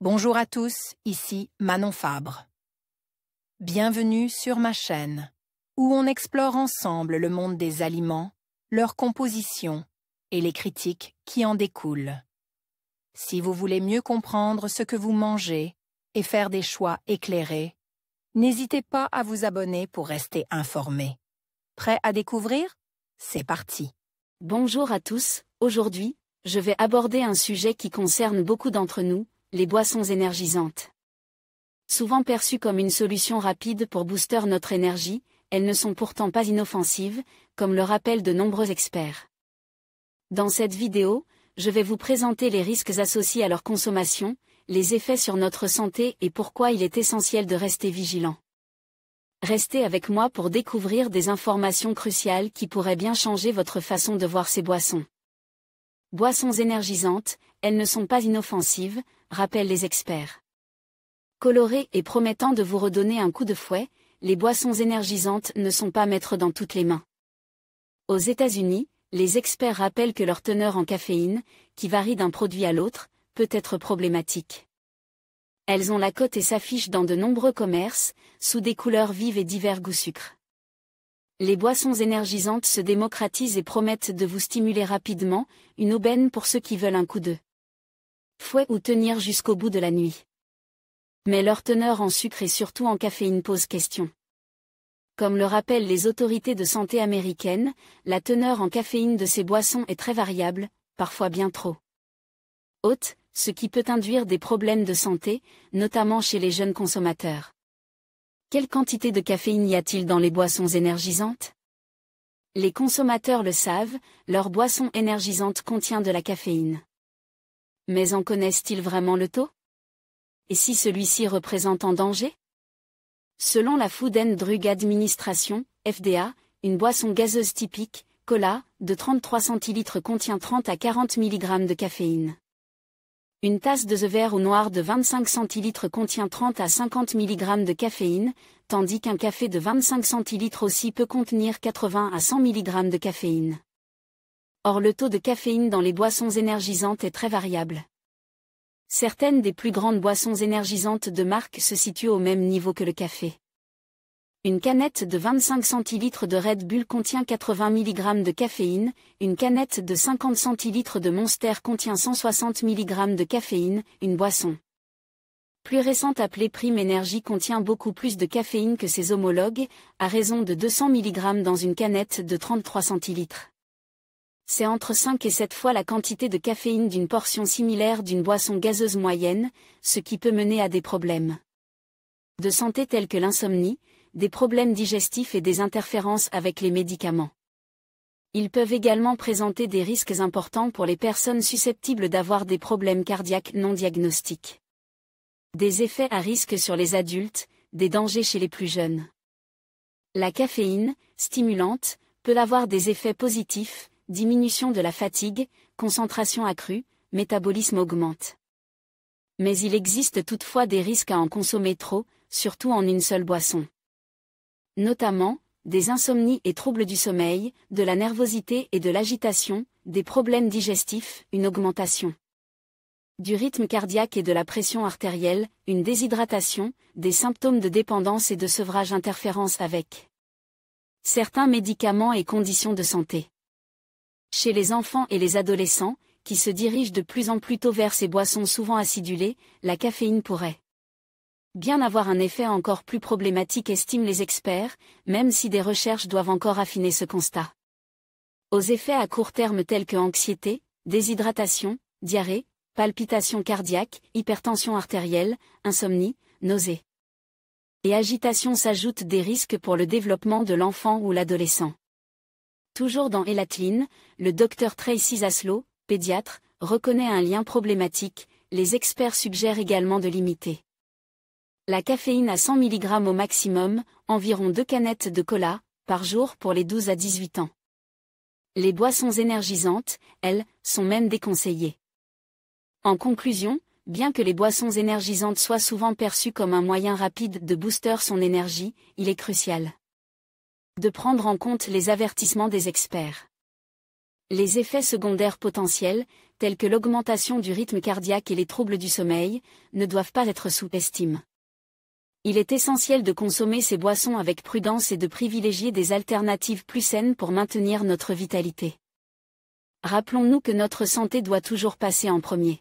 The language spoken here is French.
Bonjour à tous, ici Manon Fabre. Bienvenue sur ma chaîne, où on explore ensemble le monde des aliments, leur composition et les critiques qui en découlent. Si vous voulez mieux comprendre ce que vous mangez et faire des choix éclairés, n'hésitez pas à vous abonner pour rester informé. Prêt à découvrir? C'est parti! Bonjour à tous, aujourd'hui, je vais aborder un sujet qui concerne beaucoup d'entre nous, les boissons énergisantes. Souvent perçues comme une solution rapide pour booster notre énergie, elles ne sont pourtant pas inoffensives, comme le rappellent de nombreux experts. Dans cette vidéo, je vais vous présenter les risques associés à leur consommation, les effets sur notre santé et pourquoi il est essentiel de rester vigilant. Restez avec moi pour découvrir des informations cruciales qui pourraient bien changer votre façon de voir ces boissons. Boissons énergisantes, elles ne sont pas inoffensives, rappellent les experts. Colorées et promettant de vous redonner un coup de fouet, les boissons énergisantes ne sont pas maîtres dans toutes les mains. Aux États-Unis, les experts rappellent que leur teneur en caféine, qui varie d'un produit à l'autre, peut être problématique. Elles ont la cote et s'affichent dans de nombreux commerces, sous des couleurs vives et divers goûts sucre. Les boissons énergisantes se démocratisent et promettent de vous stimuler rapidement, une aubaine pour ceux qui veulent un coup de fouet ou tenir jusqu'au bout de la nuit. Mais leur teneur en sucre et surtout en caféine pose question. Comme le rappellent les autorités de santé américaines, la teneur en caféine de ces boissons est très variable, parfois bien trop haute, ce qui peut induire des problèmes de santé, notamment chez les jeunes consommateurs. Quelle quantité de caféine y a-t-il dans les boissons énergisantes? Les consommateurs le savent, leur boisson énergisante contient de la caféine. Mais en connaissent-ils vraiment le taux? Et si celui-ci représente un danger? Selon la Food and Drug Administration, FDA, une boisson gazeuse typique, cola, de 33 centilitres contient 30 à 40 mg de caféine. Une tasse de vert ou noir de 25 centilitres contient 30 à 50 mg de caféine, tandis qu'un café de 25 centilitres aussi peut contenir 80 à 100 mg de caféine. Or le taux de caféine dans les boissons énergisantes est très variable. Certaines des plus grandes boissons énergisantes de marque se situent au même niveau que le café. Une canette de 25 centilitres de Red Bull contient 80 mg de caféine, une canette de 50 centilitres de Monster contient 160 mg de caféine, une boisson plus récente appelée Prime Energy contient beaucoup plus de caféine que ses homologues, à raison de 200 mg dans une canette de 33 centilitres. C'est entre 5 et 7 fois la quantité de caféine d'une portion similaire d'une boisson gazeuse moyenne, ce qui peut mener à des problèmes de santé tels que l'insomnie, des problèmes digestifs et des interférences avec les médicaments. Ils peuvent également présenter des risques importants pour les personnes susceptibles d'avoir des problèmes cardiaques non diagnostiques. Des effets à risque sur les adultes, des dangers chez les plus jeunes. La caféine, stimulante, peut avoir des effets positifs, diminution de la fatigue, concentration accrue, métabolisme augmente. Mais il existe toutefois des risques à en consommer trop, surtout en une seule boisson. Notamment, des insomnies et troubles du sommeil, de la nervosité et de l'agitation, des problèmes digestifs, une augmentation du rythme cardiaque et de la pression artérielle, une déshydratation, des symptômes de dépendance et de sevrage interférence avec certains médicaments et conditions de santé. Chez les enfants et les adolescents, qui se dirigent de plus en plus tôt vers ces boissons souvent acidulées, la caféine pourrait bien avoir un effet encore plus problématique estiment les experts, même si des recherches doivent encore affiner ce constat. Aux effets à court terme tels que anxiété, déshydratation, diarrhée, palpitations cardiaques, hypertension artérielle, insomnie, nausées et agitation s'ajoutent des risques pour le développement de l'enfant ou l'adolescent. Toujours dans Elatline, le Dr Tracy Zaslow, pédiatre, reconnaît un lien problématique, les experts suggèrent également de limiter la caféine à 100 mg au maximum, environ 2 canettes de cola, par jour pour les 12 à 18 ans. Les boissons énergisantes, elles, sont même déconseillées. En conclusion, bien que les boissons énergisantes soient souvent perçues comme un moyen rapide de booster son énergie, il est crucial de prendre en compte les avertissements des experts. Les effets secondaires potentiels, tels que l'augmentation du rythme cardiaque et les troubles du sommeil, ne doivent pas être sous-estimés. Il est essentiel de consommer ces boissons avec prudence et de privilégier des alternatives plus saines pour maintenir notre vitalité. Rappelons-nous que notre santé doit toujours passer en premier.